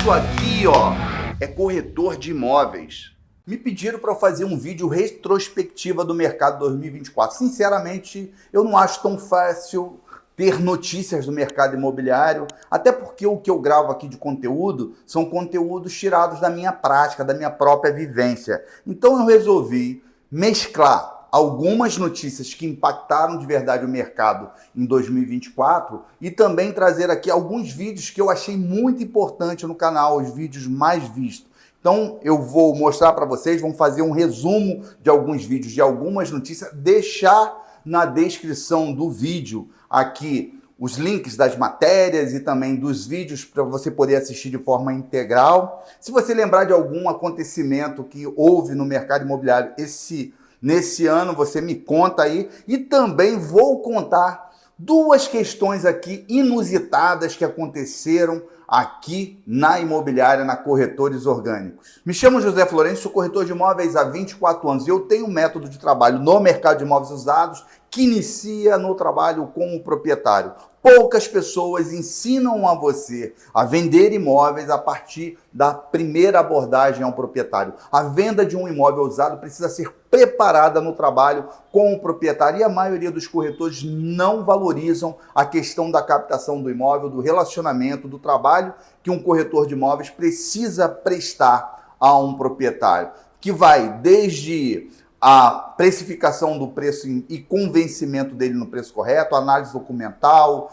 Isso aqui, ó, é corretor de imóveis. Me pediram para eu fazer um vídeo retrospectiva do mercado 2024. Sinceramente, eu não acho tão fácil ter notícias do mercado imobiliário, até porque o que eu gravo aqui de conteúdo são conteúdos tirados da minha prática, da minha própria vivência. Então eu resolvi mesclar algumas notícias que impactaram de verdade o mercado em 2024 e também trazer aqui alguns vídeos que eu achei muito importante no canal, os vídeos mais vistos. Então eu vou mostrar para vocês, vamos fazer um resumo de alguns vídeos, de algumas notícias, deixar na descrição do vídeo aqui os links das matérias e também dos vídeos para você poder assistir de forma integral. Se você lembrar de algum acontecimento que houve no mercado imobiliário nesse ano, você me conta aí. E também vou contar duas questões aqui inusitadas que aconteceram aqui na imobiliária, na Corretores Orgânicos. Me chamo José Florencio, sou corretor de imóveis há 24 anos e eu tenho um método de trabalho no mercado de imóveis usados que inicia no trabalho com o proprietário. Poucas pessoas ensinam a você a vender imóveis a partir da primeira abordagem ao proprietário. A venda de um imóvel usado precisa ser preparada no trabalho com o proprietário e a maioria dos corretores não valorizam a questão da captação do imóvel, do relacionamento, do trabalho que um corretor de imóveis precisa prestar a um proprietário, que vai desde a precificação do preço e convencimento dele no preço correto, análise documental,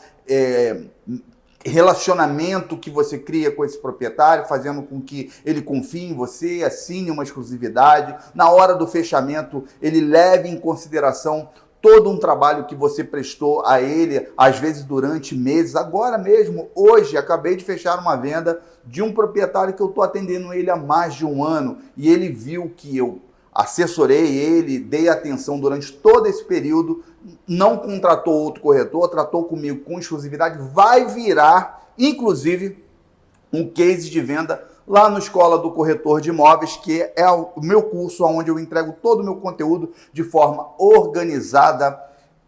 relacionamento que você cria com esse proprietário, fazendo com que ele confie em você, assine uma exclusividade. Na hora do fechamento, ele leve em consideração todo um trabalho que você prestou a ele, às vezes durante meses. Agora mesmo, hoje, acabei de fechar uma venda de um proprietário que eu estou atendendo ele há mais de um ano e ele viu que eu assessorei ele, dei atenção durante todo esse período, não contratou outro corretor, tratou comigo com exclusividade, vai virar, inclusive, um case de venda lá no Escola do Corretor de Imóveis, que é o meu curso onde eu entrego todo o meu conteúdo de forma organizada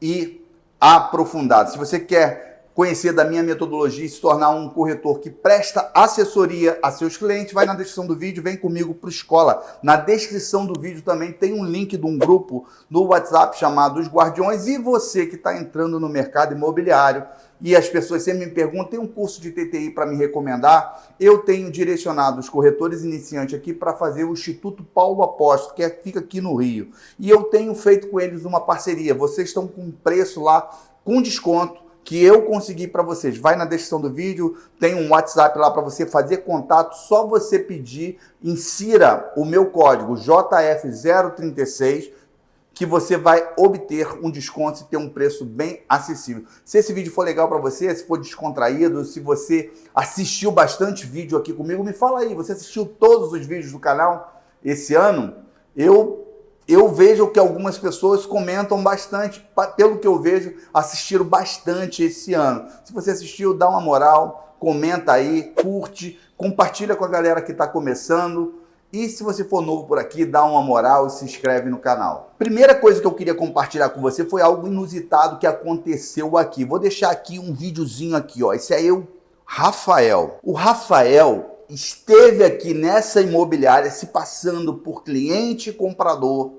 e aprofundada. Se você quer conhecer da minha metodologia e se tornar um corretor que presta assessoria a seus clientes, vai na descrição do vídeo, vem comigo para o Escola. Na descrição do vídeo também tem um link de um grupo no WhatsApp chamado Os Guardiões. E você que está entrando no mercado imobiliário e as pessoas sempre me perguntam, tem um curso de TTI para me recomendar? Eu tenho direcionado os corretores iniciantes aqui para fazer o Instituto Paulo Apóstolo, que fica aqui no Rio. E eu tenho feito com eles uma parceria. Vocês estão com preço lá, com desconto, que eu consegui para vocês. Vai na descrição do vídeo, tem um WhatsApp lá para você fazer contato, só você pedir, insira o meu código JF036, que você vai obter um desconto e ter um preço bem acessível. Se esse vídeo for legal para você, se for descontraído, se você assistiu bastante vídeo aqui comigo, me fala aí, você assistiu todos os vídeos do canal esse ano? Eu vejo que algumas pessoas comentam bastante, pelo que eu vejo, assistiram bastante esse ano. Se você assistiu, dá uma moral, comenta aí, curte, compartilha com a galera que está começando. E se você for novo por aqui, dá uma moral e se inscreve no canal. Primeira coisa que eu queria compartilhar com você foi algo inusitado que aconteceu aqui. Vou deixar aqui um videozinho aqui, ó. Esse é o Rafael. O Rafael esteve aqui nessa imobiliária se passando por cliente e comprador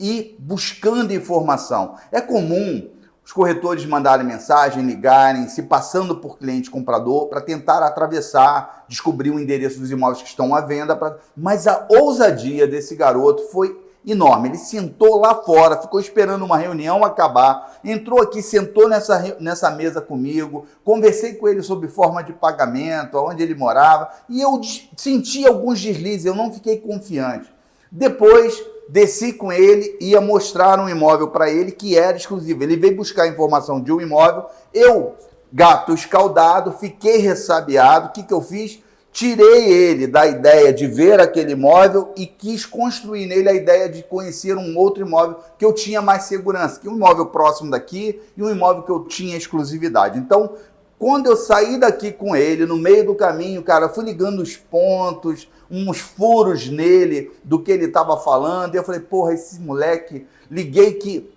e buscando informação. É comum os corretores mandarem mensagem, ligarem, se passando por cliente comprador para tentar atravessar, descobrir o endereço dos imóveis que estão à venda. Mas a ousadia desse garoto foi enorme. Ele sentou lá fora, ficou esperando uma reunião acabar, entrou aqui, sentou nessa mesa comigo, conversei com ele sobre forma de pagamento, onde ele morava, e eu senti alguns deslizes, eu não fiquei confiante. Depois desci com ele, ia mostrar um imóvel para ele que era exclusivo. Ele veio buscar informação de um imóvel, eu, gato escaldado, fiquei ressabiado. O que eu fiz? Tirei ele da ideia de ver aquele imóvel e quis construir nele a ideia de conhecer um outro imóvel que eu tinha mais segurança, que um imóvel próximo daqui e um imóvel que eu tinha exclusividade. Então, quando eu saí daqui com ele, no meio do caminho, cara, fui ligando os pontos, uns furos nele do que ele estava falando, e eu falei, porra, esse moleque... Liguei que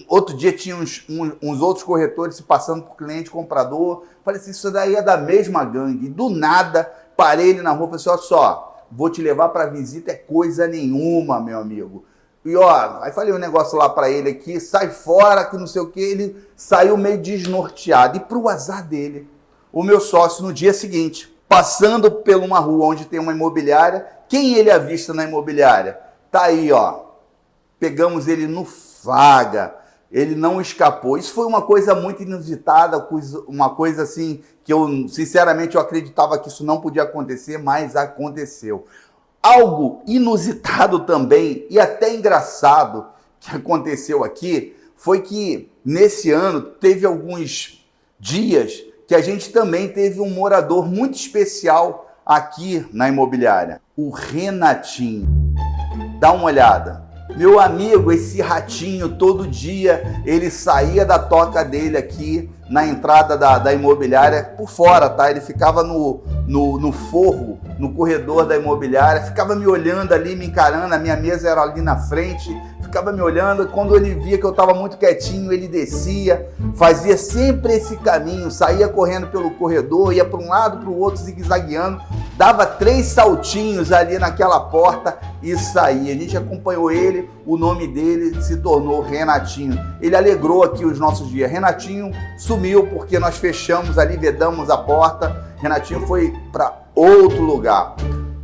outro dia tinha uns outros corretores se passando por cliente comprador, falei assim, isso daí é da mesma gangue. Do nada, parei ele na rua e falei assim, olha só, vou te levar para visita é coisa nenhuma, meu amigo. E ó, aí falei um negócio lá para ele aqui, sai fora, que não sei o que, ele saiu meio desnorteado. E pro azar dele, o meu sócio no dia seguinte, passando por uma rua onde tem uma imobiliária, quem ele avista na imobiliária? Tá aí, ó, pegamos ele no flagra, ele não escapou. Isso foi uma coisa muito inusitada, uma coisa assim, que eu, sinceramente, eu acreditava que isso não podia acontecer, mas aconteceu. Algo inusitado também e até engraçado que aconteceu aqui foi que nesse ano teve alguns dias que a gente também teve um morador muito especial aqui na imobiliária, o Renatinho. Dá uma olhada. Meu amigo, esse ratinho, todo dia ele saía da toca dele aqui na entrada da imobiliária por fora, tá? Ele ficava no forro, no corredor da imobiliária, ficava me olhando ali, me encarando, a minha mesa era ali na frente, ficava me olhando. Quando ele via que eu estava muito quietinho, ele descia, fazia sempre esse caminho, saía correndo pelo corredor, ia para um lado, para o outro, zigue-zagueando, dava 3 saltinhos ali naquela porta e saía. A gente acompanhou ele, o nome dele se tornou Renatinho. Ele alegrou aqui os nossos dias. Renatinho sumiu porque nós fechamos ali, vedamos a porta. Renatinho foi para outro lugar.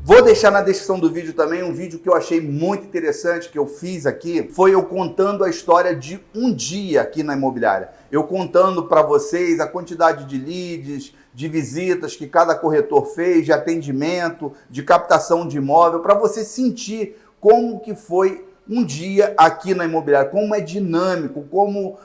Vou deixar na descrição do vídeo também um vídeo que eu achei muito interessante, que eu fiz aqui, foi eu contando a história de um dia aqui na imobiliária. Eu contando para vocês a quantidade de leads, de visitas que cada corretor fez, de atendimento, de captação de imóvel, para você sentir como que foi um dia aqui na imobiliária, como é dinâmico, como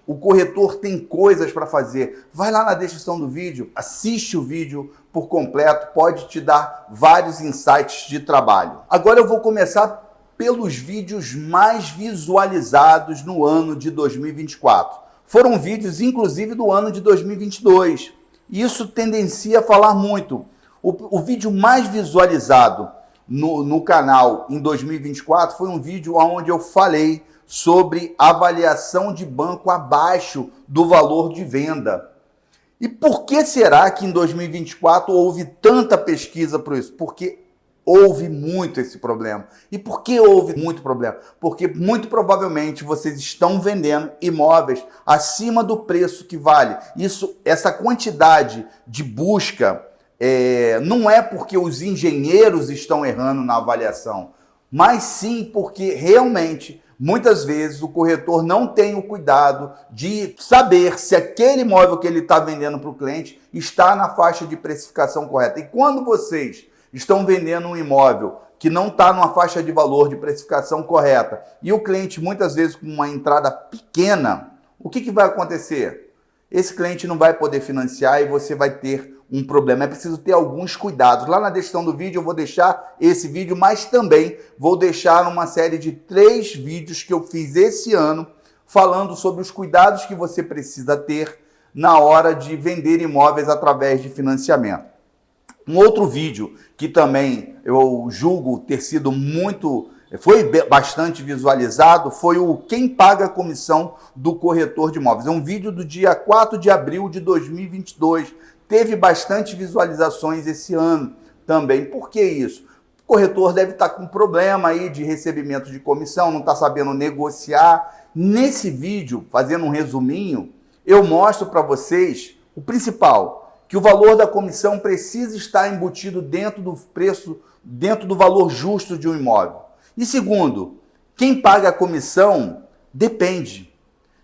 o corretor tem coisas para fazer. Vai lá na descrição do vídeo, assiste o vídeo por completo, pode te dar vários insights de trabalho. Agora eu vou começar pelos vídeos mais visualizados no ano de 2024. Foram vídeos, inclusive, do ano de 2022. Isso tendencia a falar muito. O vídeo mais visualizado no canal em 2024 foi um vídeo onde eu falei sobre avaliação de banco abaixo do valor de venda. E por que será que em 2024 houve tanta pesquisa por isso? Porque houve muito esse problema. E por que houve muito problema? Porque muito provavelmente vocês estão vendendo imóveis acima do preço que vale. Essa quantidade de busca não é porque os engenheiros estão errando na avaliação, mas sim porque realmente, muitas vezes, o corretor não tem o cuidado de saber se aquele imóvel que ele está vendendo para o cliente está na faixa de precificação correta. E quando vocês estão vendendo um imóvel que não está numa faixa de valor de precificação correta e o cliente muitas vezes com uma entrada pequena, o que vai acontecer? Esse cliente não vai poder financiar e você vai ter um problema. É preciso ter alguns cuidados. Lá na descrição do vídeo eu vou deixar esse vídeo, mas também vou deixar uma série de 3 vídeos que eu fiz esse ano falando sobre os cuidados que você precisa ter na hora de vender imóveis através de financiamento. Um outro vídeo que também eu julgo ter sido foi bastante visualizado, foi o Quem Paga a Comissão do Corretor de Imóveis. É um vídeo do dia 4 de abril de 2022. Teve bastante visualizações esse ano também. Por que isso? O corretor deve estar com problema aí de recebimento de comissão, não está sabendo negociar. Nesse vídeo, fazendo um resuminho, eu mostro para vocês o principal, que o valor da comissão precisa estar embutido dentro do preço, dentro do valor justo de um imóvel. E segundo, quem paga a comissão depende.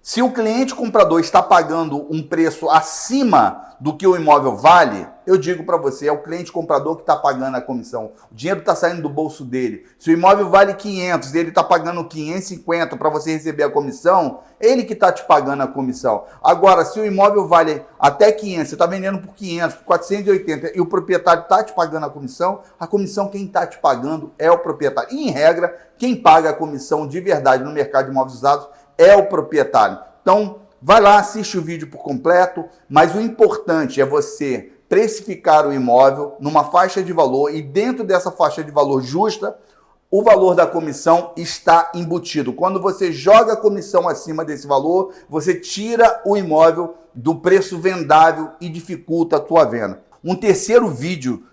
Se o cliente comprador está pagando um preço acima do que o imóvel vale, eu digo para você, é o cliente comprador que está pagando a comissão. O dinheiro está saindo do bolso dele. Se o imóvel vale 500 e ele está pagando 550 para você receber a comissão, ele que está te pagando a comissão. Agora, se o imóvel vale até 500, você está vendendo por 500, por 480 e o proprietário está te pagando a comissão quem está te pagando é o proprietário. E, em regra, quem paga a comissão de verdade no mercado de imóveis usados é o proprietário. Então, vai lá, assiste o vídeo por completo, mas o importante é você precificar o imóvel numa faixa de valor e dentro dessa faixa de valor justa, o valor da comissão está embutido. Quando você joga a comissão acima desse valor, você tira o imóvel do preço vendável e dificulta a tua venda. Um terceiro vídeo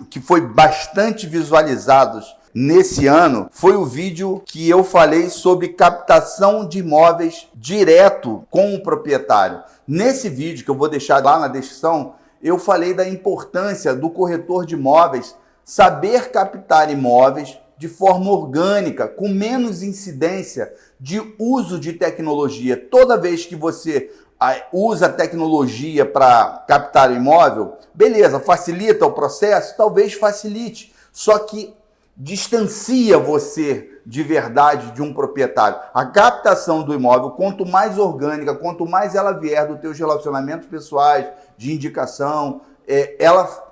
que foi bastante visualizado nesse ano foi o vídeo que eu falei sobre captação de imóveis direto com o proprietário. Nesse vídeo, que eu vou deixar lá na descrição, eu falei da importância do corretor de imóveis saber captar imóveis de forma orgânica, com menos incidência de uso de tecnologia. Toda vez que você usa tecnologia para captar o imóvel, beleza, facilita o processo? Talvez facilite, só que distancia você de verdade de um proprietário. A captação do imóvel, quanto mais orgânica, quanto mais ela vier dos teus relacionamentos pessoais, de indicação,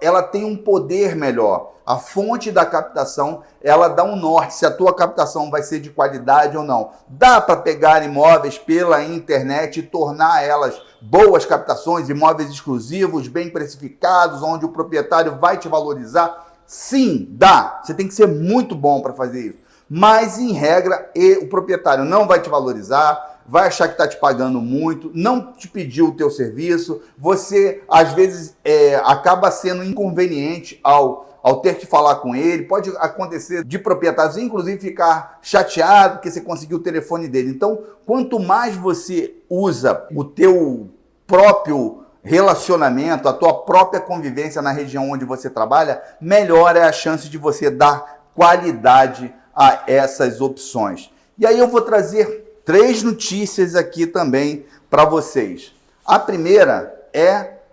ela tem um poder melhor. A fonte da captação, ela dá um norte, se a tua captação vai ser de qualidade ou não. Dá para pegar imóveis pela internet e tornar elas boas captações, imóveis exclusivos, bem precificados, onde o proprietário vai te valorizar? Sim, dá. Você tem que ser muito bom para fazer isso. Mas, em regra, o proprietário não vai te valorizar, vai achar que está te pagando muito, não te pediu o teu serviço, você, às vezes, acaba sendo inconveniente ao ter que falar com ele. Pode acontecer de proprietários, inclusive, ficar chateado porque você conseguiu o telefone dele. Então, quanto mais você usa o teu próprio relacionamento, a tua própria convivência na região onde você trabalha, melhor é a chance de você dar qualidade a essas opções. E aí eu vou trazer 3 notícias aqui também para vocês. A primeira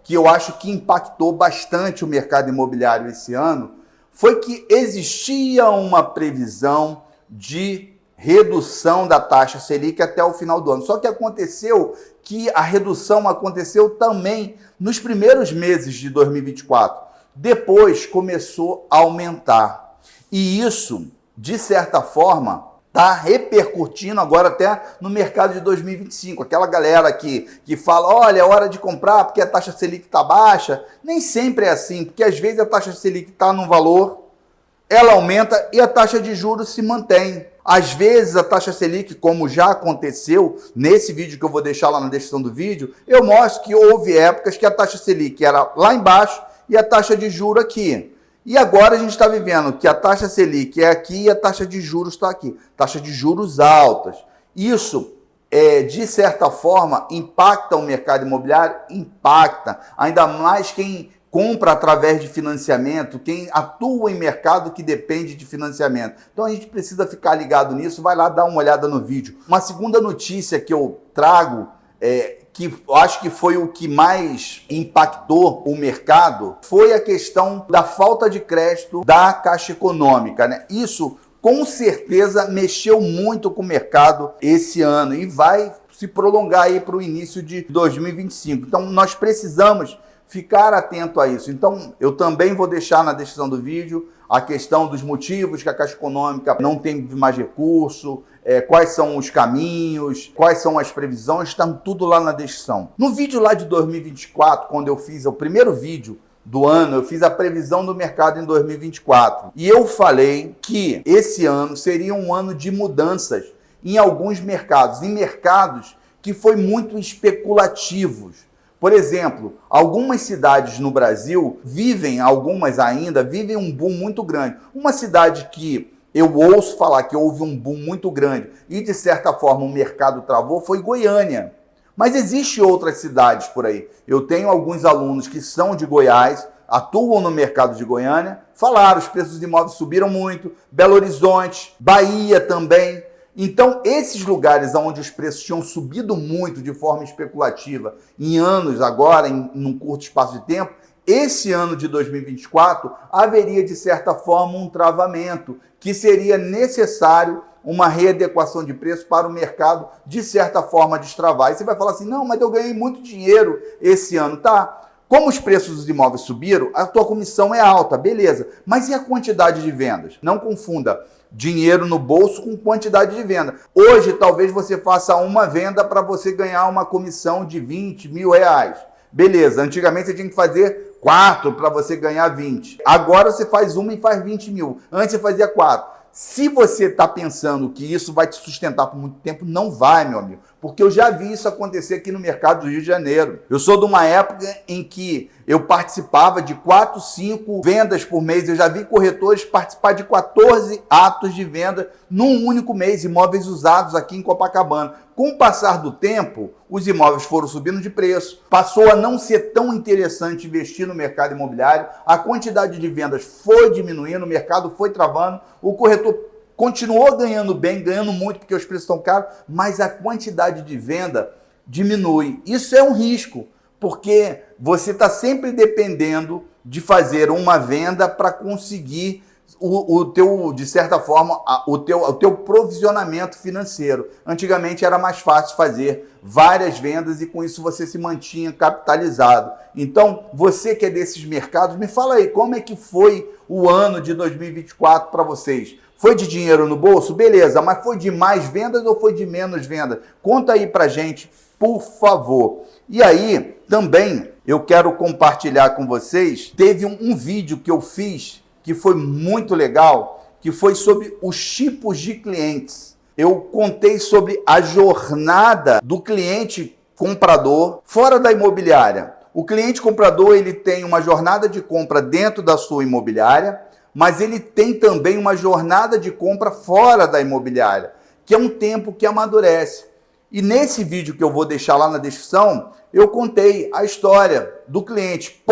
que eu acho que impactou bastante o mercado imobiliário esse ano, foi que existia uma previsão de redução da taxa Selic até o final do ano. Só que aconteceu que a redução aconteceu também nos primeiros meses de 2024. Depois começou a aumentar. E isso, de certa forma, está repercutindo agora até no mercado de 2025. Aquela galera que fala, olha, é hora de comprar porque a taxa Selic está baixa. Nem sempre é assim, porque às vezes a taxa Selic está num valor, ela aumenta e a taxa de juros se mantém. Às vezes a taxa Selic, como já aconteceu nesse vídeo que eu vou deixar lá na descrição do vídeo, eu mostro que houve épocas que a taxa Selic era lá embaixo e a taxa de juros aqui. E agora a gente está vivendo que a taxa Selic é aqui e a taxa de juros está aqui. Taxa de juros altas. Isso, de certa forma, impacta o mercado imobiliário? Impacta. Ainda mais quem compra através de financiamento, quem atua em mercado que depende de financiamento. Então a gente precisa ficar ligado nisso, vai lá dar uma olhada no vídeo. Uma segunda notícia que eu trago, que eu acho que foi o que mais impactou o mercado, foi a questão da falta de crédito da Caixa Econômica, né? Isso com certeza mexeu muito com o mercado esse ano e vai se prolongar aí para o início de 2025. Então nós precisamos ficar atento a isso. Então, eu também vou deixar na descrição do vídeo a questão dos motivos que a Caixa Econômica não tem mais recurso, quais são os caminhos, quais são as previsões, está tudo lá na descrição. No vídeo lá de 2024, quando eu fiz o primeiro vídeo do ano, eu fiz a previsão do mercado em 2024. E eu falei que esse ano seria um ano de mudanças em alguns mercados, em mercados que foi muito especulativos. Por exemplo, algumas cidades no Brasil algumas ainda vivem um boom muito grande. Uma cidade que eu ouço falar que houve um boom muito grande e, de certa forma, o mercado travou foi Goiânia. Mas existem outras cidades por aí. Eu tenho alguns alunos que são de Goiás, atuam no mercado de Goiânia, falaram, os preços de imóveis subiram muito, Belo Horizonte, Bahia também. Então, esses lugares onde os preços tinham subido muito de forma especulativa em anos agora, num curto espaço de tempo, esse ano de 2024 haveria, de certa forma, um travamento, que seria necessário uma readequação de preço para o mercado, de certa forma, destravar. E você vai falar assim, não, mas eu ganhei muito dinheiro esse ano. Tá, como os preços dos imóveis subiram, a tua comissão é alta, beleza. Mas e a quantidade de vendas? Não confunda dinheiro no bolso com quantidade de venda. Hoje, talvez você faça uma venda para você ganhar uma comissão de 20 mil reais. Beleza, antigamente você tinha que fazer 4 para você ganhar 20. Agora você faz uma e faz 20 mil. Antes você fazia 4. Se você está pensando que isso vai te sustentar por muito tempo, não vai, meu amigo. porque eu já vi isso acontecer aqui no mercado do Rio de Janeiro. Eu sou de uma época em que eu participava de 4, 5 vendas por mês. Eu já vi corretores participar de 14 atos de venda num único mês, imóveis usados aqui em Copacabana. Com o passar do tempo, os imóveis foram subindo de preço, passou a não ser tão interessante investir no mercado imobiliário, a quantidade de vendas foi diminuindo, o mercado foi travando, o corretor continuou ganhando bem, ganhando muito porque os preços estão caros, mas a quantidade de venda diminui. Isso é um risco, porque você está sempre dependendo de fazer uma venda para conseguir o teu, de certa forma, o teu provisionamento financeiro. Antigamente era mais fácil fazer várias vendas e com isso você se mantinha capitalizado. Então, você que é desses mercados, me fala aí, como é que foi o ano de 2024 para vocês? Foi de dinheiro no bolso? Beleza, mas foi de mais vendas ou foi de menos vendas? Conta aí pra gente, por favor. E aí, também, eu quero compartilhar com vocês, teve um vídeo que eu fiz que foi muito legal, que foi sobre os tipos de clientes. Eu contei sobre a jornada do cliente comprador fora da imobiliária. O cliente comprador, ele tem uma jornada de compra dentro da sua imobiliária, mas ele tem também uma jornada de compra fora da imobiliária, que é um tempo que amadurece. E nesse vídeo que eu vou deixar lá na descrição, eu contei a história do cliente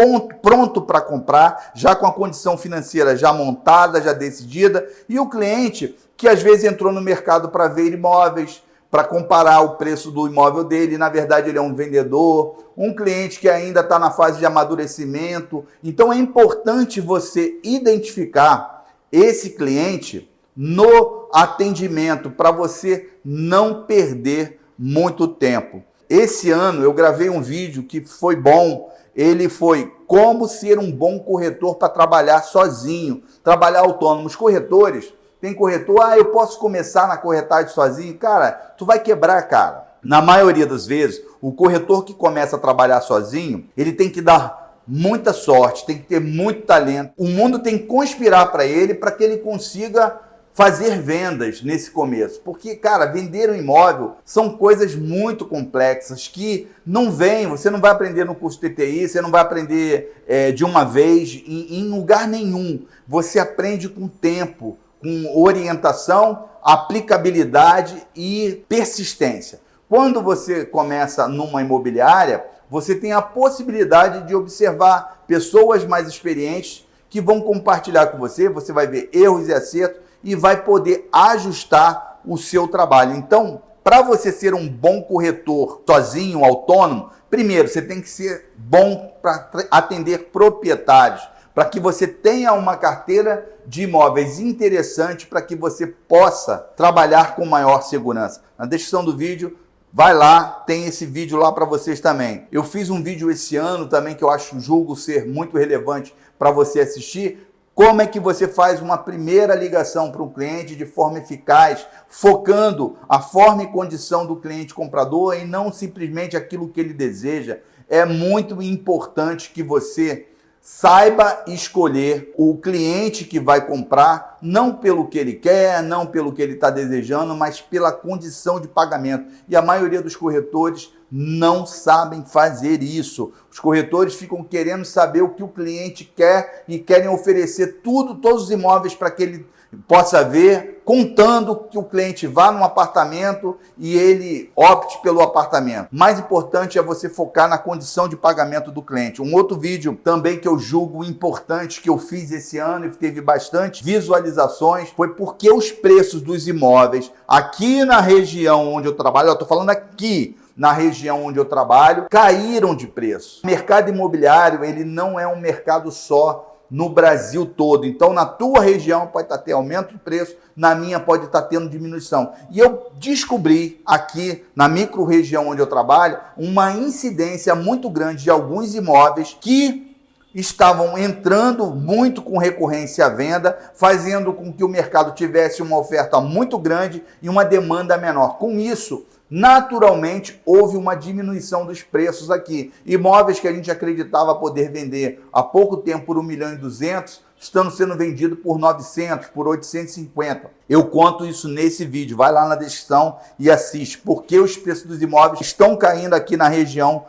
pronto para comprar, já com a condição financeira já montada, já decidida, e o cliente que às vezes entrou no mercado para ver imóveis, para comparar o preço do imóvel dele, na verdade ele é um vendedor, um cliente que ainda está na fase de amadurecimento. Então é importante você identificar esse cliente no atendimento para você não perder muito tempo. Esse ano eu gravei um vídeo que foi bom, ele foi como ser um bom corretor para trabalhar sozinho, trabalhar autônomo. Os corretores, tem corretor, eu posso começar na corretagem sozinho. Cara, tu vai quebrar, cara. Na maioria das vezes, o corretor que começa a trabalhar sozinho, ele tem que dar muita sorte, tem que ter muito talento. O mundo tem que conspirar para que ele consiga fazer vendas nesse começo. Porque, cara, vender um imóvel são coisas muito complexas que não vêm, você não vai aprender no curso TTI, você não vai aprender de uma vez, em lugar nenhum. Você aprende com tempo, com orientação, aplicabilidade e persistência. Quando você começa numa imobiliária, você tem a possibilidade de observar pessoas mais experientes que vão compartilhar com você, você vai ver erros e acertos e vai poder ajustar o seu trabalho. Então, para você ser um bom corretor sozinho, autônomo, primeiro, você tem que ser bom para atender proprietários, para que você tenha uma carteira de imóveis interessante, para que você possa trabalhar com maior segurança. Na descrição do vídeo, vai lá, tem esse vídeo lá para vocês também. Eu fiz um vídeo esse ano também que eu julgo ser muito relevante para você assistir. Como é que você faz uma primeira ligação para um cliente de forma eficaz, focando a forma e condição do cliente comprador e não simplesmente aquilo que ele deseja? É muito importante que você saiba escolher o cliente que vai comprar, não pelo que ele quer, não pelo que ele está desejando, mas pela condição de pagamento. E a maioria dos corretores não sabem fazer isso. Os corretores ficam querendo saber o que o cliente quer e querem oferecer todos os imóveis para que ele possa ver, contando que o cliente vá num apartamento e ele opte pelo apartamento. Mais importante é você focar na condição de pagamento do cliente. Um outro vídeo também que eu julgo importante que eu fiz esse ano e teve bastante visualizações foi porque os preços dos imóveis aqui na região onde eu trabalho, eu estou falando aqui na região onde eu trabalho, caíram de preço. O mercado imobiliário, ele não é um mercado só no Brasil todo. Então, na tua região pode estar tendo aumento de preço, na minha pode estar tendo diminuição. E eu descobri aqui na micro-região onde eu trabalho uma incidência muito grande de alguns imóveis que estavam entrando muito com recorrência à venda, fazendo com que o mercado tivesse uma oferta muito grande e uma demanda menor. Com isso, naturalmente, houve uma diminuição dos preços aqui. Imóveis que a gente acreditava poder vender há pouco tempo por 1,2 milhão, estando sendo vendido por 900, por 850. Eu conto isso nesse vídeo, vai lá na descrição e assiste, porque os preços dos imóveis estão caindo aqui na região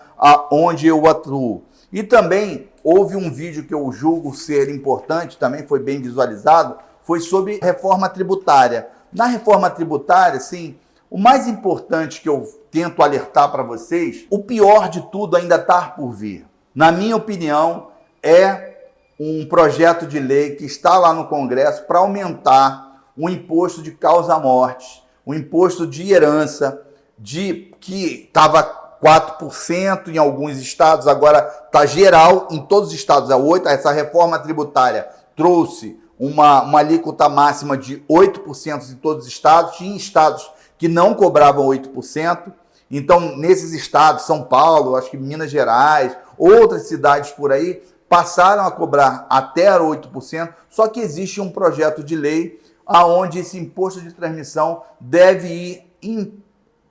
onde eu atuo. E também houve um vídeo que eu julgo ser importante, também foi bem visualizado, foi sobre reforma tributária. Na reforma tributária, sim, o mais importante que eu tento alertar para vocês, o pior de tudo ainda está por vir. Na minha opinião, é um projeto de lei que está lá no Congresso para aumentar o imposto de causa-morte, o imposto de herança, que estava 4% em alguns estados, agora está geral em todos os estados, é 8%. Essa reforma tributária trouxe uma alíquota máxima de 8% em todos os estados, tinha estados que não cobravam 8%. Então, nesses estados, São Paulo, acho que Minas Gerais, outras cidades por aí, passaram a cobrar até 8%, só que existe um projeto de lei onde esse imposto de transmissão deve ir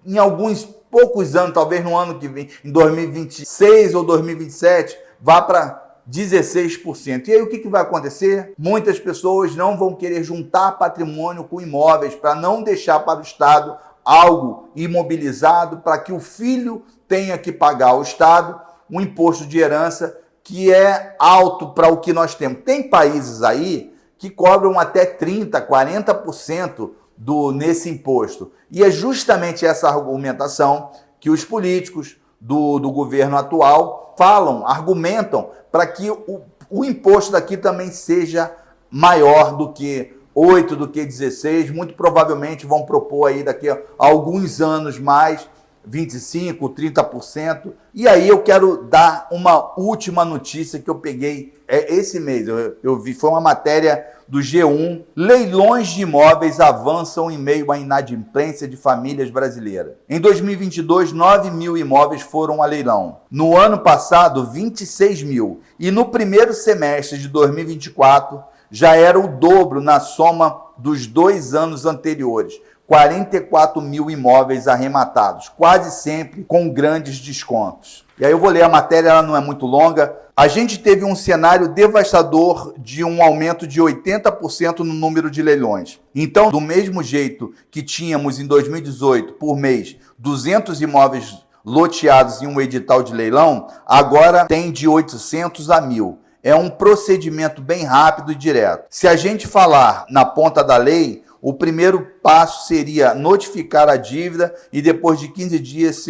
em alguns poucos anos, talvez no ano que vem, em 2026 ou 2027, vá para 16%. E aí o que vai acontecer? Muitas pessoas não vão querer juntar patrimônio com imóveis para não deixar para o Estado algo imobilizado, para que o filho tenha que pagar ao Estado um imposto de herança que é alto para o que nós temos. Tem países aí que cobram até 30%, 40% nesse imposto. E é justamente essa argumentação que os políticos do governo atual argumentam para que o imposto daqui também seja maior do que 8%, do que 16%. Muito provavelmente vão propor aí daqui a alguns anos mais 25%, 30%. E aí eu quero dar uma última notícia que eu peguei esse mês. Eu vi, foi uma matéria do G1. Leilões de imóveis avançam em meio à inadimplência de famílias brasileiras. Em 2022, 9 mil imóveis foram a leilão. No ano passado, 26 mil. E no primeiro semestre de 2024, já era o dobro na soma dos 2 anos anteriores. 44 mil imóveis arrematados, quase sempre com grandes descontos. E aí eu vou ler a matéria, ela não é muito longa. A gente teve um cenário devastador de um aumento de 80% no número de leilões. Então, do mesmo jeito que tínhamos em 2018, por mês, 200 imóveis loteados em um edital de leilão, agora tem de 800 a 1.000. É um procedimento bem rápido e direto. Se a gente falar na ponta da lei, o primeiro passo seria notificar a dívida e depois de 15 dias,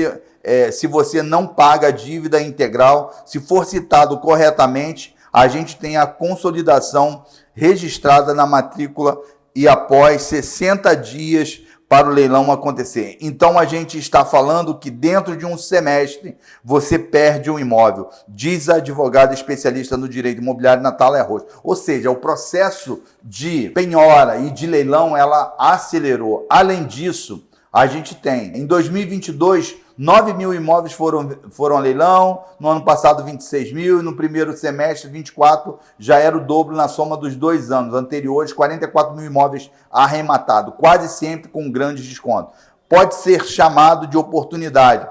se você não paga a dívida integral, se for citado corretamente, a gente tem a consolidação registrada na matrícula e após 60 dias para o leilão acontecer. Então a gente está falando que dentro de um semestre você perde um imóvel, diz a advogada especialista no direito imobiliário Natália Rocha. Ou seja, o processo de penhora e de leilão ela acelerou. Além disso, a gente tem em 2022 9 mil imóveis foram a leilão, no ano passado 26 mil, e no primeiro semestre 24 já era o dobro na soma dos 2 anos anteriores, 44 mil imóveis arrematados, quase sempre com grandes descontos. Pode ser chamado de oportunidade,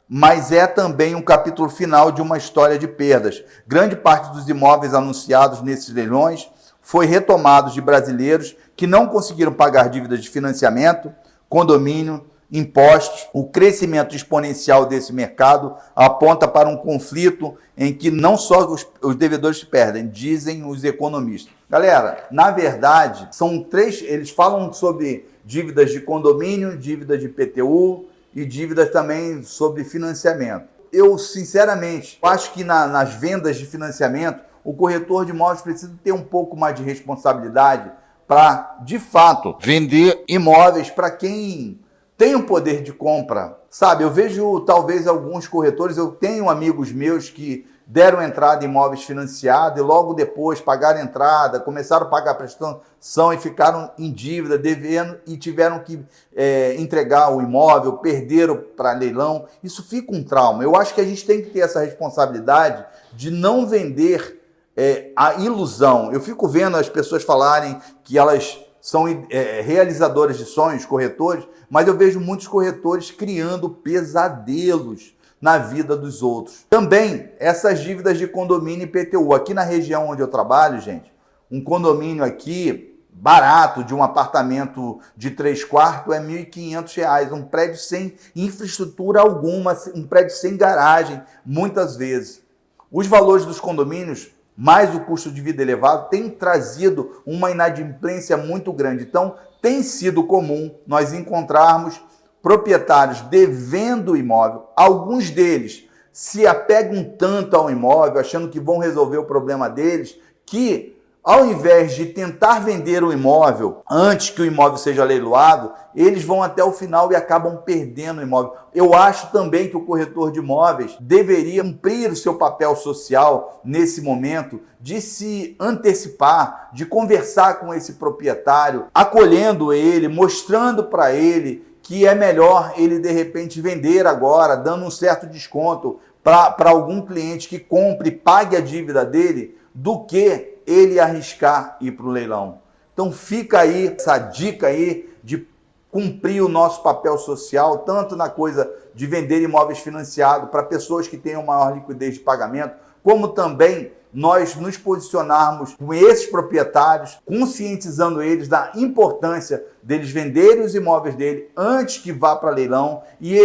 mas é também um capítulo final de uma história de perdas. Grande parte dos imóveis anunciados nesses leilões foi retomado de brasileiros que não conseguiram pagar dívidas de financiamento, condomínio, impostos. O crescimento exponencial desse mercado aponta para um conflito em que não só os devedores perdem, dizem os economistas. Galera, na verdade, são 3, eles falam sobre dívidas de condomínio, dívidas de IPTU e dívidas também sobre financiamento. Eu, sinceramente, acho que nas vendas de financiamento, o corretor de imóveis precisa ter um pouco mais de responsabilidade para, de fato, vender imóveis para quem tem um poder de compra, sabe? Eu vejo talvez alguns corretores, eu tenho amigos meus que deram entrada em imóveis financiados e logo depois pagaram entrada, começaram a pagar a prestação e ficaram em dívida, devendo e tiveram que entregar o imóvel, perderam para leilão. Isso fica um trauma. Eu acho que a gente tem que ter essa responsabilidade de não vender a ilusão. Eu fico vendo as pessoas falarem que elas são realizadoras de sonhos, corretores, mas eu vejo muitos corretores criando pesadelos na vida dos outros. Também essas dívidas de condomínio e IPTU. Aqui na região onde eu trabalho, gente, Um condomínio aqui, barato, de um apartamento de 3 quartos, é R$ 1.500. Um prédio sem infraestrutura alguma, um prédio sem garagem, muitas vezes. Os valores dos condomínios, mais o custo de vida elevado, tem trazido uma inadimplência muito grande. Então, tem sido comum nós encontrarmos proprietários devendo o imóvel. Alguns deles se apegam tanto ao imóvel, achando que vão resolver o problema deles, que ao invés de tentar vender o imóvel antes que o imóvel seja leiloado, eles vão até o final e acabam perdendo o imóvel. Eu acho também que o corretor de imóveis deveria cumprir o seu papel social nesse momento de se antecipar, de conversar com esse proprietário, acolhendo ele, mostrando para ele que é melhor ele de repente vender agora, dando um certo desconto para algum cliente que compre e pague a dívida dele, do que ele arriscar ir para o leilão. Então fica aí essa dica aí de cumprir o nosso papel social, tanto na coisa de vender imóveis financiados para pessoas que tenham maior liquidez de pagamento, como também nós nos posicionarmos com esses proprietários, conscientizando eles da importância deles venderem os imóveis dele antes que vá para leilão e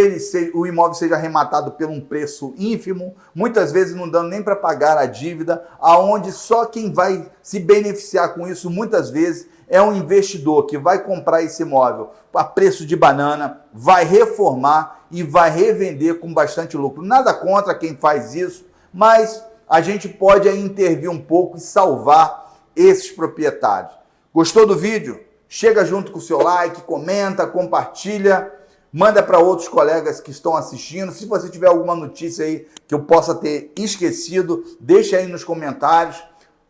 o imóvel seja arrematado por um preço ínfimo, muitas vezes não dando nem para pagar a dívida, aonde só quem vai se beneficiar com isso muitas vezes é um investidor que vai comprar esse imóvel a preço de banana, vai reformar e vai revender com bastante lucro. Nada contra quem faz isso, mas a gente pode aí intervir um pouco e salvar esses proprietários. Gostou do vídeo? Chega junto com o seu like, comenta, compartilha, manda para outros colegas que estão assistindo. Se você tiver alguma notícia aí que eu possa ter esquecido, deixa aí nos comentários.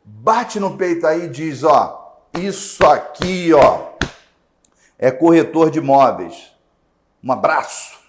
Bate no peito aí e diz, ó, isso aqui, ó, é corretor de imóveis. Um abraço.